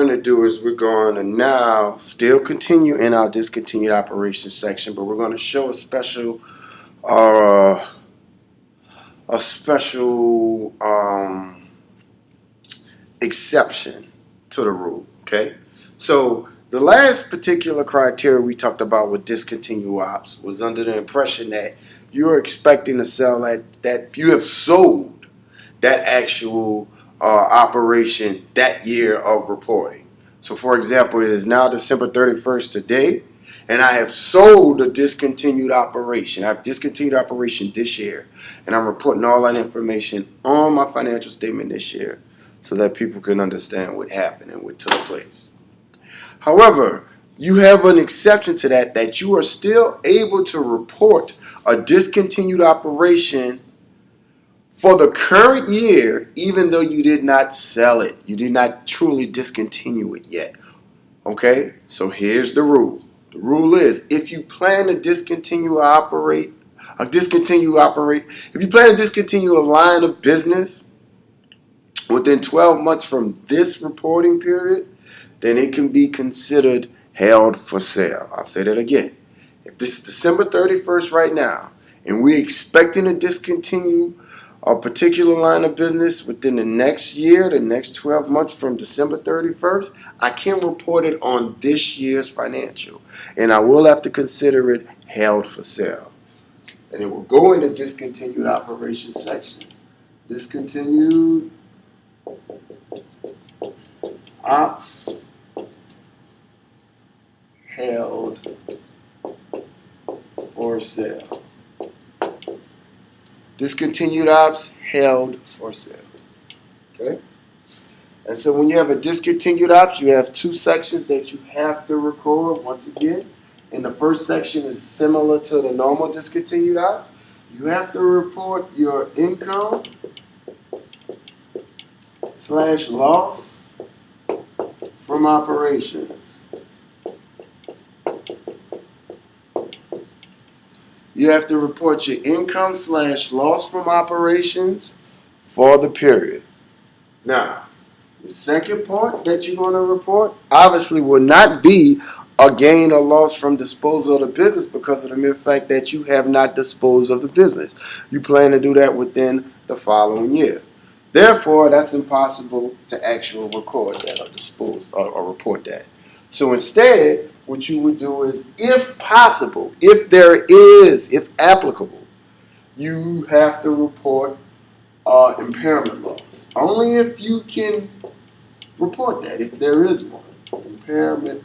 going to do is we're going to now still continue in our discontinued operations section, but we're going to show a special exception to the rule. Okay, so the last particular criteria we talked about with discontinued ops was under the impression that you're expecting to sell that you have sold that actual operation that year of reporting. So for example, it is now December 31st today, and I have sold a discontinued operation. I have discontinued operation this year, and I'm reporting all that information on my financial statement this year so that people can understand what happened and what took place. However, you have an exception to that you are still able to report a discontinued operation for the current year, even though you did not sell it. You did not truly discontinue it yet. Okay? So here's the rule. The rule is if you plan to discontinue if you plan to discontinue a line of business within 12 months from this reporting period, then it can be considered held for sale. I'll say that again. If this is December 31st right now, and we're expecting to discontinue a particular line of business within the next year, the next 12 months from December 31st, I can report it on this year's financial. And I will have to consider it held for sale. And it will go in the discontinued operations section. Discontinued ops held for sale. Discontinued ops held for sale. Okay? And so when you have a discontinued ops, you have two sections that you have to record once again. And the first section is similar to the normal discontinued ops. You have to report your income / loss from operations. You have to report your income / loss from operations for the period. Now, the second part that you're going to report obviously will not be a gain or loss from disposal of the business because of the mere fact that you have not disposed of the business. You plan to do that within the following year. Therefore, that's impossible to actually record that or dispose or report that. So instead, what you would do is, if possible, if applicable, you have to report impairment loss. Only if you can report that, if there is one. Impairment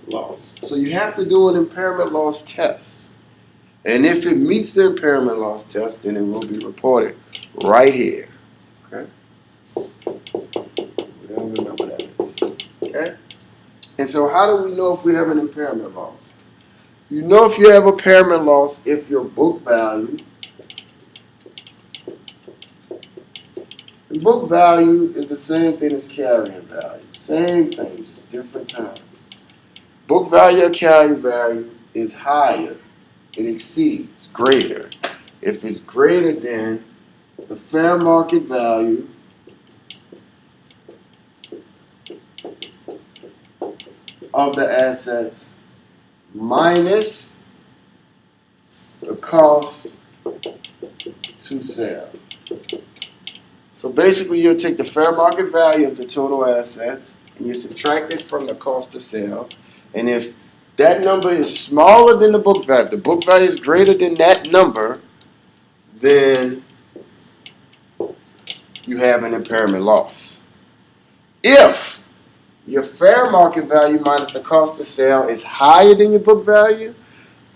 loss. So you have to do an impairment loss test. And if it meets the impairment loss test, then it will be reported right here. Okay? We don't remember that is. Okay? And so how do we know if we have an impairment loss? You know if you have impairment loss if your book value, and book value is the same thing as carrying value. Same thing, just different terms. Book value or carrying value is higher, it exceeds, greater. If it's greater than the fair market value of the assets minus the cost to sell. So basically, you'll take the fair market value of the total assets and you subtract it from the cost to sell. And if that number is smaller than the book value, the book value is greater than that number, then you have an impairment loss. If your fair market value minus the cost to sell is higher than your book value,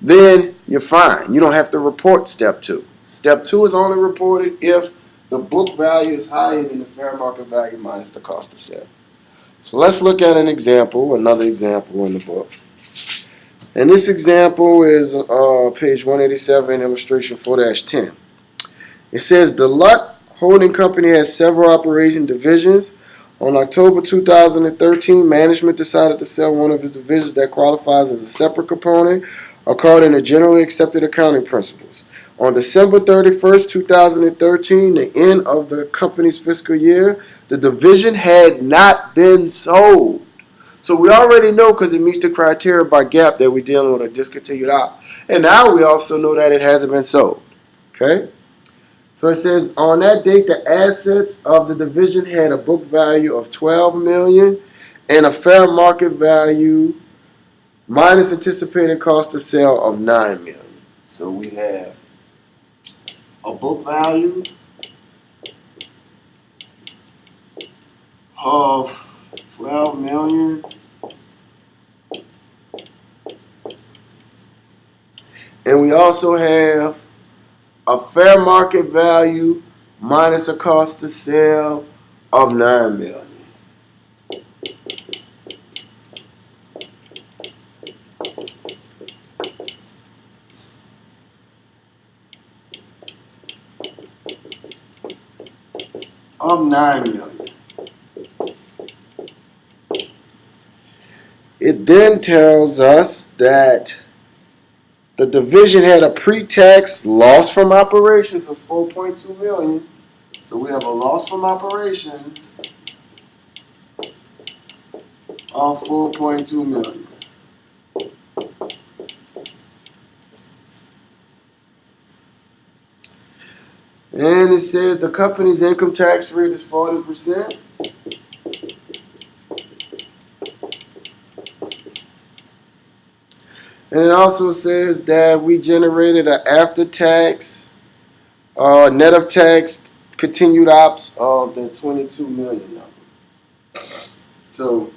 then you're fine. You don't have to report step 2. Step 2 is only reported if the book value is higher than the fair market value minus the cost to sell. So let's look at an example, another example in the book. And this example is page 187, illustration 4-10. It says the Lutt Holding Company has several operation divisions. On October 2013, management decided to sell one of its divisions that qualifies as a separate component according to generally accepted accounting principles. On December 31st, 2013, the end of the company's fiscal year, the division had not been sold. So we already know, because it meets the criteria by GAAP, that we're dealing with a discontinued op. And now we also know that it hasn't been sold. Okay? So it says, on that date, the assets of the division had a book value of $12 million and a fair market value minus anticipated cost of sale of $9 million. So we have a book value of $12 million, and we also have a fair market value minus a cost of sale of $9 million. Of $9 million. It then tells us that the division had a pre-tax loss from operations of $4.2 million. So we have a loss from operations of $4.2 million. And it says the company's income tax rate is 40%. And it also says that we generated an after-tax, net of tax, continued ops of the $22 million number. So,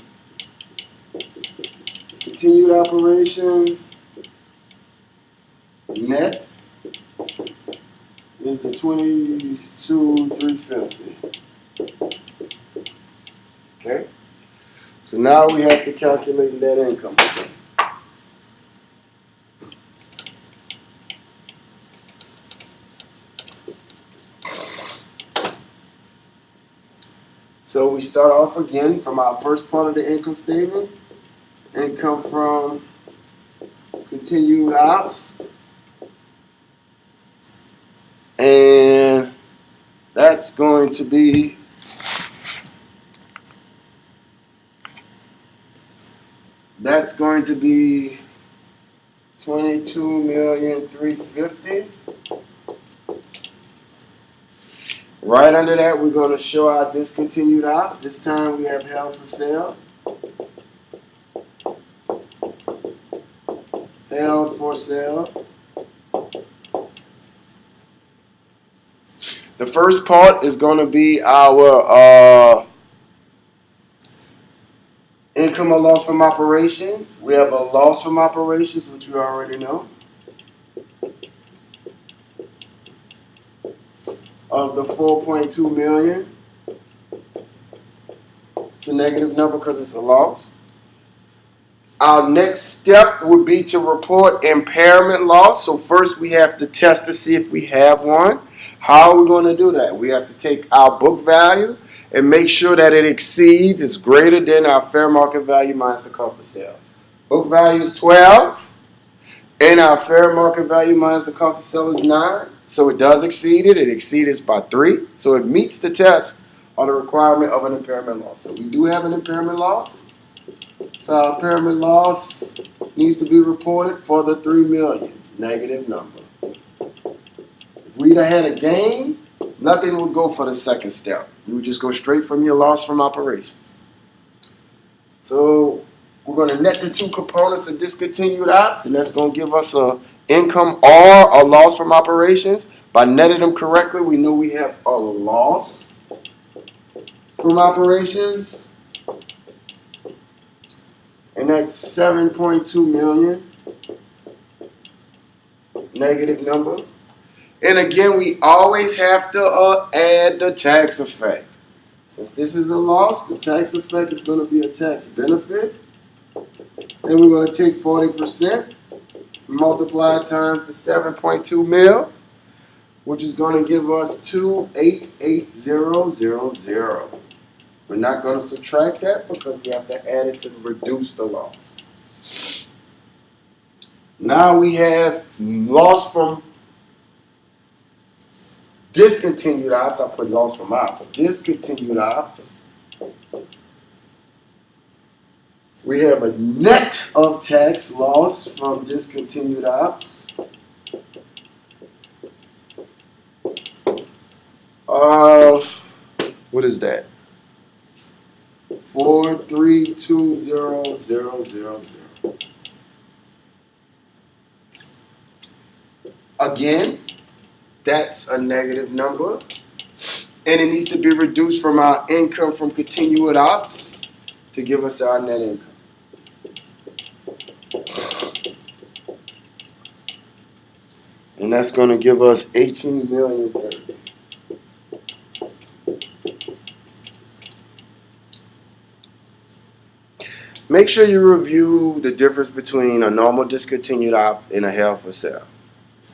continued operation net is the $22,350. Okay? So now we have to calculate net income. So we start off again from our first part of the income statement. Income from continued ops. And that's going to be $22,350,000. Right under that, we're going to show our discontinued ops. This time we have held for sale. Held for sale. The first part is going to be our income or loss from operations. We have a loss from operations, which we already know, of the $4.2 million. It's a negative number because it's a loss. Our next step would be to report impairment loss. So first we have to test to see if we have one. How are we going to do that? We have to take our book value and make sure that it exceeds, it's greater than our fair market value minus the cost of sale. Book value is 12, and our fair market value minus the cost of sale is 9. So it does exceed it. It exceeds by 3. So it meets the test or the requirement of an impairment loss. So we do have an impairment loss. So our impairment loss needs to be reported for the $3 million negative number. If we'd have had a gain, nothing would go for the second step. You would just go straight from your loss from operations. So we're going to net the two components of discontinued ops, and that's going to give us an income or a loss from operations. By netting them correctly, we know we have a loss from operations. And that's $7.2 million negative number. And again, we always have to add the tax effect. Since this is a loss, the tax effect is going to be a tax benefit. Then we're going to take 40%, multiply times the 7.2 mil, which is going to give us 288,000. We're not going to subtract that because we have to add it to reduce the loss. Now we have loss from Discontinued ops, I put loss from ops. Discontinued ops, we have a net of tax loss from discontinued ops of, what is that? 4320000. Again, that's a negative number, and it needs to be reduced from our income from continued ops to give us our net income. And that's going to give us 18,030,000. Make sure you review the difference between a normal discontinued op and a held for sale.